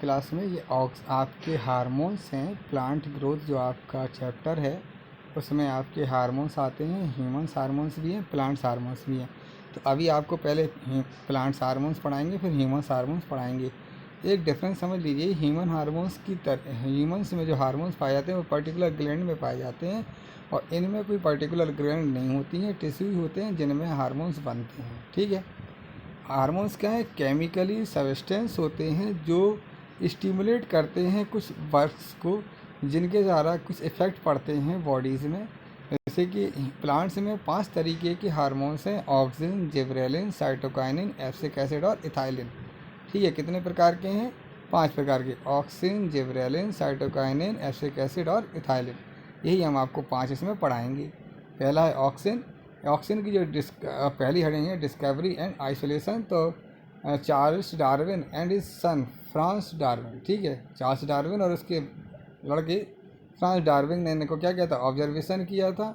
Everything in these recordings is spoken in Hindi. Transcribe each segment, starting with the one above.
क्लास में ये आपके हार्मोन्स हैं। प्लांट ग्रोथ जो आपका चैप्टर है उसमें आपके हार्मोन्स आते हैं, ह्यूमन्स हार्मोन्स भी हैं, प्लांट्स हार्मोन्स भी हैं। तो अभी आपको पहले प्लांट्स हार्मोन्स पढ़ाएंगे, फिर ह्यूमन्स हार्मोन्स पढ़ाएंगे। एक डिफरेंस समझ लीजिए, ह्यूमन हार्मोन्स की तरह ह्यूमन्स में जो हार्मोन्स पाए जाते हैं वो पर्टिकुलर ग्लैंड में पाए जाते हैं, और इनमें कोई पर्टिकुलर ग्लैंड नहीं होती हैं, टिश्यू होते हैं जिनमें हार्मोन्स बनते हैं। ठीक है, हार्मोन्स क्या है? केमिकली सब्सटेंस होते हैं जो स्टिमुलेट करते हैं कुछ वर्क्स को, जिनके द्वारा कुछ इफ़ेक्ट पड़ते हैं बॉडीज़ में। जैसे कि प्लांट्स में 5 तरीके के हार्मोन्स हैं: auxin, gibberellin, cytokinin, abscisic acid और इथाइलिन। ठीक है, कितने प्रकार के हैं? 5 प्रकार के: auxin, gibberellin, cytokinin, abscisic acid और इथाइलिन। यही हम आपको 5 इसमें पढ़ाएंगे। पहला है ऑक्सिन। ऑक्सिन की जो पहली हेडिंग है डिस्कवरी एंड आइसोलेशन, तो Charles Darwin and his son France Darwin. ठीक है, चार्ल्स डार्विन और उसके लड़के फ्रांस डार्विन ने इनको क्या किया था? ऑब्जर्वेशन किया था,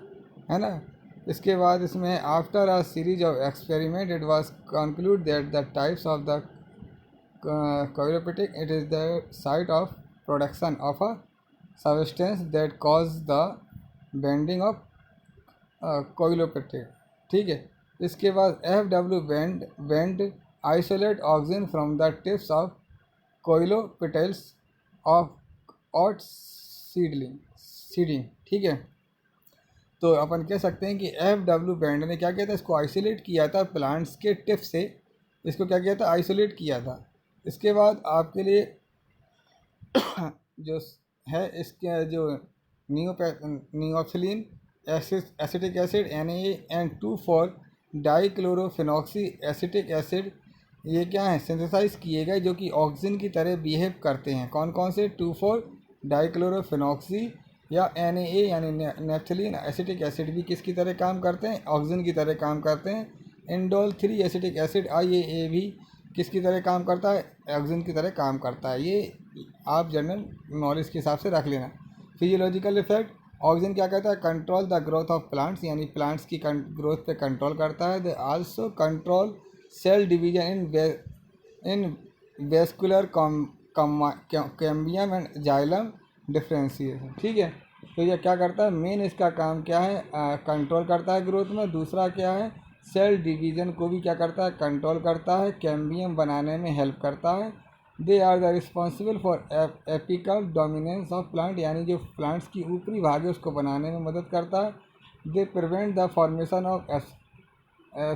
है ना। इसके बाद इसमें after a series of experiment it was conclude that the types of the coilopitic, it is the site of production of a substance that cause the bending of coilopitic। ठीक है, इसके बाद FW bend isolate oxygen from the tips of coilopitils of oat seeding। ठीक है, तो अपन कह सकते हैं कि FW बैंड ने क्या किया था? इसको आइसोलेट किया था प्लांट्स के टिप से। इसको क्या किया था? आइसोलेट किया था। इसके बाद आपके लिए जो है इसके जो नियोक्सिलिन, acetic acid Na, N2 dichlorophenoxy acetic acid, ये क्या है? सिंथेसाइज किए गए जो कि ऑक्सीजन की तरह बिहेव करते हैं। कौन कौन से? 2,4 डाइक्लोरोफिनॉक्सी या Na यानी नेफ्थलीन एसिटिक एसिड भी किसकी तरह काम करते हैं? ऑक्सीजन की तरह काम करते हैं। इंडोल 3 एसिटिक एसिड IAA भी किसकी तरह काम करता है? ऑक्सीजन की तरह काम करता है। ये आप जनरल नॉलेज के हिसाब से रख लेना। फिजियोलॉजिकल इफेक्ट, ऑक्सीजन क्या कहता है? Control the growth of plants, यानी प्लांट्स की ग्रोथ पे कंट्रोल करता है। They also control cell division in vascular cambium and xylem differentiation. ठीक है, तो ये क्या करता है? मेन इसका काम क्या है? कंट्रोल करता है ग्रोथ में। दूसरा क्या है? सेल डिवीज़न को भी क्या करता है? कंट्रोल करता है। कैम्बियम बनाने में हेल्प करता है। They are the responsible for apical dominance of plant, यानी जो प्लांट्स की ऊपरी भाग है उसको बनाने में मदद करता है। They prevent the formation of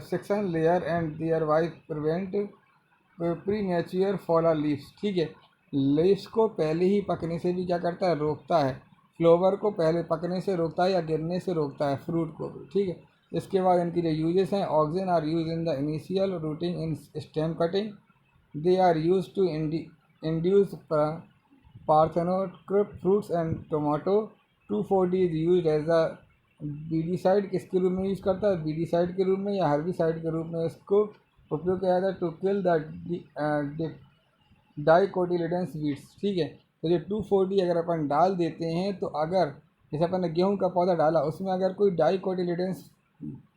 section layer and there wise prevent premature fall leaves. ठीक है, लीव्स को पहले ही पकने से भी क्या करता है? रोकता है। फ्लावर को पहले पकने से रोकता है या गिरने से रोकता है, फ्रूट को भी। ठीक है, इसके बाद इनकी जो यूजेस हैं, oxygen are use in the initial rooting in stem cutting. They are use to induce parthenocarpic fruits and tomato. 2,4-D is use as a weedicide. किसके रूप में यूज करता है? बीडीसाइड के रूप में या हर्बिसाइड के रूप में इसको उपयोग किया जाता है टू किल द डाइकोटिलिडेंस वीड्स। ठीक है, तो जो 2,4-D अगर अपन डाल देते हैं, तो अगर जैसे अपन ने गेहूं का पौधा डाला, उसमें अगर कोई डाइकोटिलिडेंस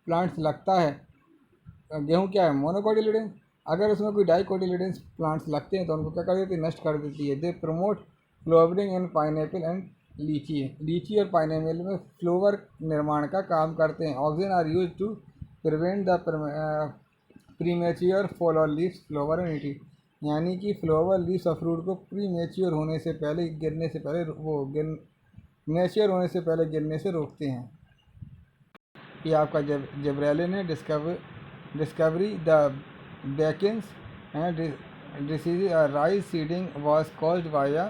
प्लांट्स लगता है, गेहूं क्या है? मोनोकोटिलिडेंस। अगर उसमें कोई डाइकोटिलिडेंस प्लांट्स लगते हैं तो उनको क्या कर देती है? नष्ट कर देती है। They promote flowering in pineapple and लीची और पाइनएप्पल में फ्लावर निर्माण का काम करते हैं। Oxygen are use to prevent the premature fall of leaves, flower and ET, यानी कि फ्लावर लीव्स और फ्रूट को प्रीमेच्योर होने से पहले, गिरने से पहले, मैच्योर होने से पहले गिरने से रोकते हैं। ये आपका जिब्रेलिन है। Discovery the bakanae and disease rice seedling was caused by a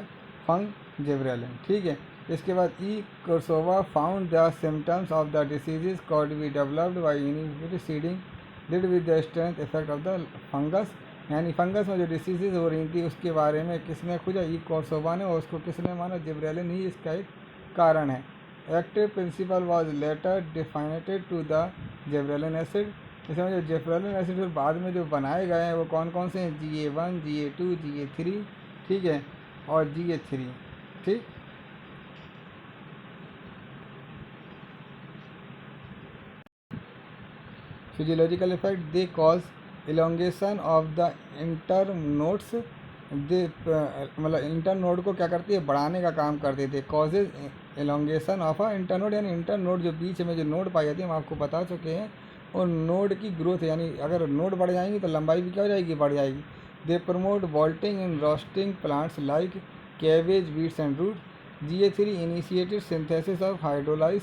fung gibberellin. ठीक है, इसके बाद Kurosawa found the symptoms of the diseases called be developed by inhibitory seeding did with the strength effect of the fungus, यानी फंगस में जो डिसीजेज हो रही थी उसके बारे में किसने खोजा? कोर्सोवा ने, और उसको किसने माना? जिब्रेलिन ही इसका एक कारण है। Active principle was later defined to the gibberellin acid. इसमें जो जिब्रेलिन एसिड फिर बाद में जो बनाए गए हैं वो कौन कौन से हैं? GA1, GA2, GA3। ठीक है, और GA3। ठीक, physiological effect, they cause elongation of the internode दे मतलब इंटरनोड को क्या करती है, बढ़ाने का काम कर देते हैं। Causes elongation of a internode, यानी इंटरनोड जो बीच में जो नोड पाई जाती है हम आपको बता चुके हैं, और नोड की ग्रोथ, यानी अगर नोड बढ़ जाएंगी तो लंबाई भी क्या हो जाएगी, बढ़ जाएगी। They promote bolting in rosette plants like cabbage, beets and root. GA3 initiated synthesis of hydrolase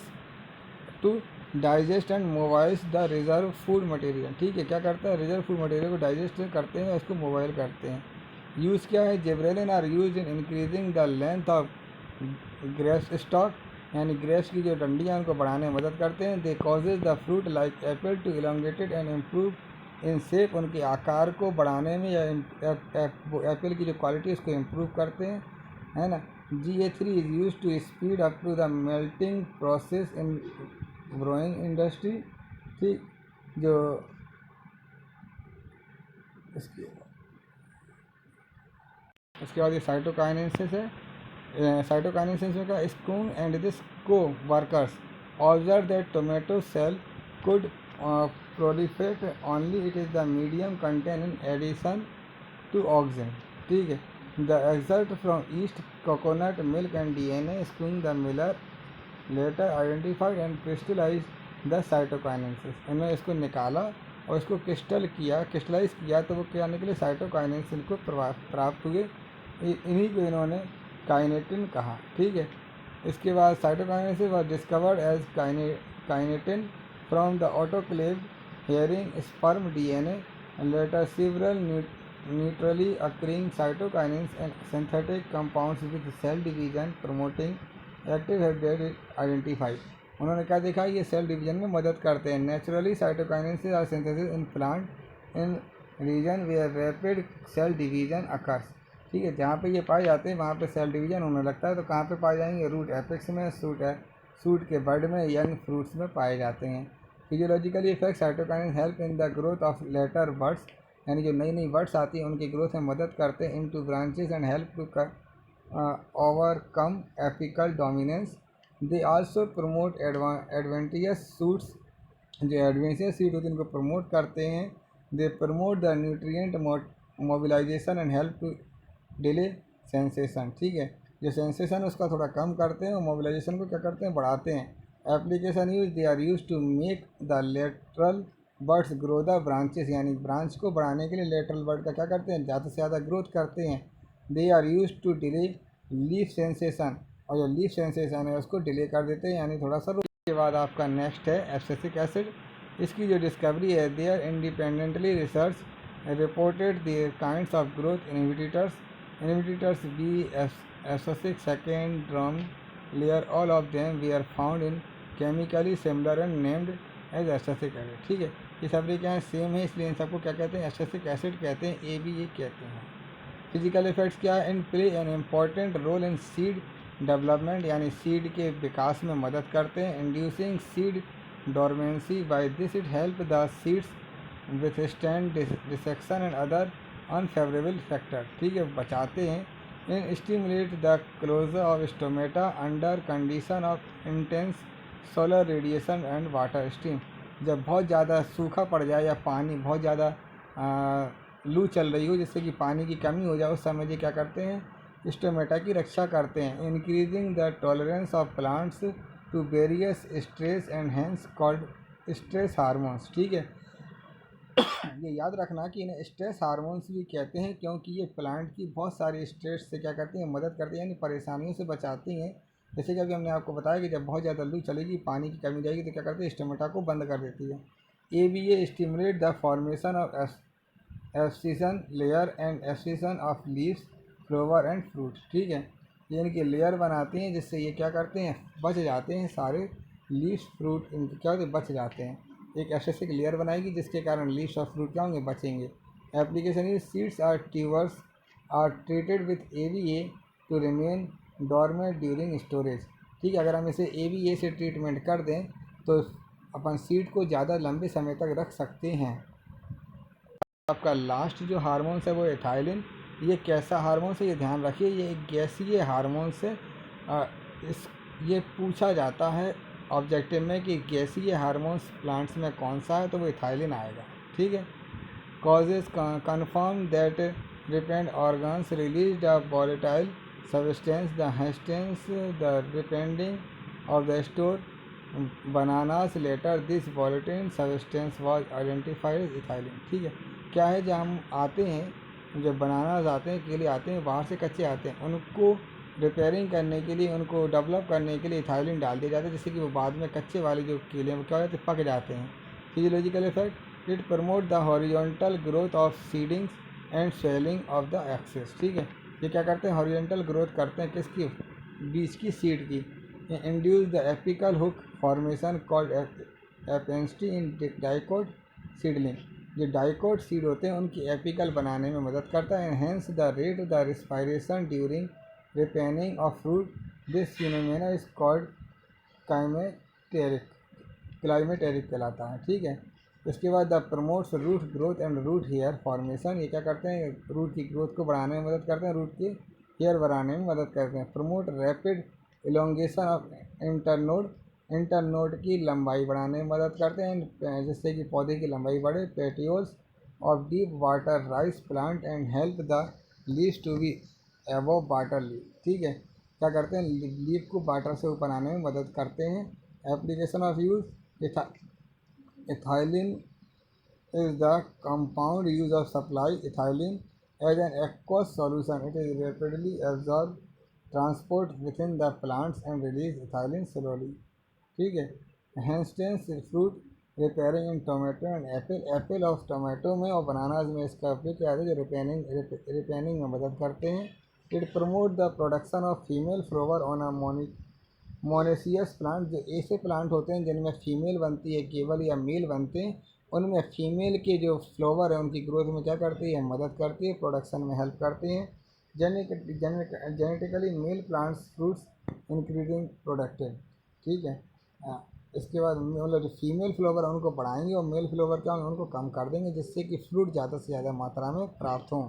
to digest and mobilise the reserve food material. ठीक है, क्या करता है, रिजर्व फूड मटेरियल को डाइजेस्ट करते हैं, उसको मोबाइल करते हैं। यूज़ क्या है, gibberellin are use in increasing the length of grapes stalk, यानी ग्रेप्स की जो डंडियाँ उनको बढ़ाने में मदद करते हैं। They causes the fruit like apple to elongated and improve in shape, उनके आकार को बढ़ाने में या एप्पल की जो क्वालिटी है उसको इम्प्रूव करते हैं, है ना। GA3 is use to speed up to the malting process in brewing industry. ठीक, जो इसके उसके बाद ये साइटोकाइनेसिस है। साइटोकाइनेसिस में का Skoog and this coworkers observe that tomato cell could proliferate only it is the medium contain in addition to auxin. ठीक है, the extract from yeast coconut milk and DNA Skoog the Miller later identified and crystallise the cytokinesis. इन्होंने इसको निकाला और इसको क्रिस्टलाइज किया तो वो क्या निकले, साइटोकाइनेसिस को प्राप्त हुए। इन्हीं को इन्होंने काइनेटिन कहा। ठीक है, इसके बाद cytokinins was discovered as kinetin from the autoclave herring sperm DNA later several neutrally occurring cytokinins and synthetic compounds with cell division promoting active habitat identified. उन्होंने क्या देखा, ये सेल डिवीजन में मदद करते हैं। Naturally cytokinins are synthesis in plant in region where rapid cell division occurs. ठीक है, जहाँ पे ये पाए जाते हैं वहाँ पे सेल डिवीजन होने लगता है। तो कहाँ पे पाए जाएंगे, रूट एपेक्स में, सूट के बड में, यंग फ्रूट्स में पाए जाते हैं। Physiologically effect, cytokinins help in the growth of lateral buds, यानी जो नई नई बर्ड्स आती हैं उनकी ग्रोथ में मदद करते हैं। In to branches and help to overcome apical dominance. They also promote adventitious shoots, जो एडवेंशियस सीड होती है उनको प्रमोट करते हैं। They promote the nutrient mobilisation and help to delay senescence. ठीक है, जो सेंसेशन उसका थोड़ा कम करते हैं और मोबिलाइजेशन को क्या करते हैं, बढ़ाते हैं। Application use, they are use to make the lateral buds grow the branches, यानी ब्रांच को बढ़ाने के लिए लेटरल बर्ड का क्या करते हैं, ज़्यादा से ज़्यादा ग्रोथ करते हैं। They are use to delay leaf senescence, और जो लीफ सेंसेशन है उसको डिले कर देते हैं, यानी थोड़ा सा। उसके बाद आपका नेक्स्ट है एब्सिसिक एसिड। इसकी जो डिस्कवरी है, they are independently research reported their kinds of growth inhibitors be abscisic second drum layer, all of them we are found in chemically similar and named as abscisic acid. ठीक है, ये सभी क्या है, सेम है, इसलिए इन सबको क्या कहते हैं, एब्सिसिक एसिड कहते हैं, ABA कहते हैं। फिजिकल इफेक्ट्स क्या है, in play an important role in seed development, यानी सीड के विकास में मदद करते हैं। Inducing seed dormancy, by this it help the seeds withstand desiccation and other unfavourable factor. ठीक है, बचाते हैं। In stimulate the closure of stomata under condition of intense solar radiation and water stream. जब बहुत ज़्यादा सूखा पड़ जाए या पानी बहुत ज़्यादा लू चल रही हो, जिससे कि पानी की कमी हो जाए, उस समय ये क्या करते हैं, स्टोमेटा की रक्षा करते हैं। Increasing the tolerance of plants to various stress and hence called stress hormones. ठीक है, ये याद रखना कि इन्हें स्ट्रेस हार्मोन्स भी कहते हैं, क्योंकि ये प्लांट की बहुत सारी स्ट्रेस से क्या करती हैं, मदद करती हैं, यानी परेशानियों से बचाती हैं। जैसे कि अभी हमने आपको बताया कि जब बहुत ज़्यादा लू चलेगी, पानी की कमी जाएगी, तो क्या करती है, स्टोमेटा को बंद कर देती है। ABA stimulate the formation of abscission layer and abscission of leaves, flower and fruit. ठीक है, ये इनकी लेयर बनाती हैं, जिससे ये क्या करते हैं, बच जाते हैं सारे लीव्स, फ्रूट इनके क्या होते, बच जाते हैं। एक एब्सिसिक लेयर बनाएगी जिसके कारण लीव्स और फ्रूट क्या होंगे, बचेंगे। Application is seeds or tubers are treated with ABA to remain dormant during storage. ठीक है, अगर हम इसे ABA से ट्रीटमेंट कर दें तो अपन सीड को ज़्यादा लंबे समय तक रख सकते हैं। आपका लास्ट जो हार्मोन्स है वो एथाइलिन। ये कैसा हार्मोन्स है, ये ध्यान रखिए, ये एक गैसीय हार्मोन्स है। ये पूछा जाता है ऑब्जेक्टिव में कि गैसीय हार्मोन्स प्लांट्स में कौन सा है, तो वो एथाइलिन आएगा। ठीक है, causes confirm that repentant organs release the volatile substance, the hastens, the repenting of the store. Bananas later this volatile substance was identified as ethylene. ठीक है, क्या है, जब हम आते हैं, जब बनानास आते हैं, केले आते हैं, बाहर से कच्चे आते हैं, उनको रिपेयरिंग करने के लिए, उनको डेवलप करने के लिए इथाइलिन डाल दिया जाता है, जिससे कि वो बाद में कच्चे वाले जो केले हैं वो क्या हो जाते हैं, पक जाते हैं. Physiological effect, it promote the horizontal growth of seedlings and swelling of the axis. ठीक है, ये क्या करते हैं, हॉरिजॉन्टल ग्रोथ करते हैं किसकी, बीज की, सीड की. Induce the apical hook formation called epinasty in dicot seedling. जो डाइकोट सीड होते हैं उनकी एपिकल बनाने में मदद करता है. Enhance the rate the respiration during ripening of fruit. This phenomena is called climacteric कहलाता है. ठीक है, उसके बाद the promotes root growth and root hair formation. ये क्या करते हैं, रूट की ग्रोथ को बढ़ाने में मदद करते हैं, रूट के हेयर बढ़ाने में मदद करते हैं. Promote rapid elongation of internode. Internode की लंबाई बढ़ाने में मदद करते हैं, जिससे कि पौधे की लंबाई बढ़े. Petioles of deep water rice plant and help the leaves to be above water leave. ठीक है, क्या करते हैं, लीफ को वाटर से ऊपर आने में मदद करते हैं. Application of use, ethylene is the compound use of supply ethylene as an aqueous solution. It is rapidly absorbed, transport within the plants and release ethylene slowly. ठीक है, hastens fruit ripening in tomato and apple. Apple of tomato में और बनानाज में इसका उपयोग किया जाता है, जो रिपेयरिंग में मदद करते हैं. It promote the production of female flower on a monoecious plant. जो ऐसे प्लांट होते हैं जिनमें फीमेल बनती है केवल या मेल बनते हैं, उनमें फीमेल के जो फ्लावर है उनकी ग्रोथ में क्या करती है, मदद करती है, प्रोडक्शन में हेल्प करती हैं. Genetically male plants fruits increasing productive. ठीक है, इसके बाद मतलब जो फीमेल फ्लावर है उनको बढ़ाएंगे और मेल फ्लावर क्या होंगे, उनको कम कर देंगे, जिससे कि फ्रूट ज़्यादा से ज़्यादा मात्रा में प्राप्त हों.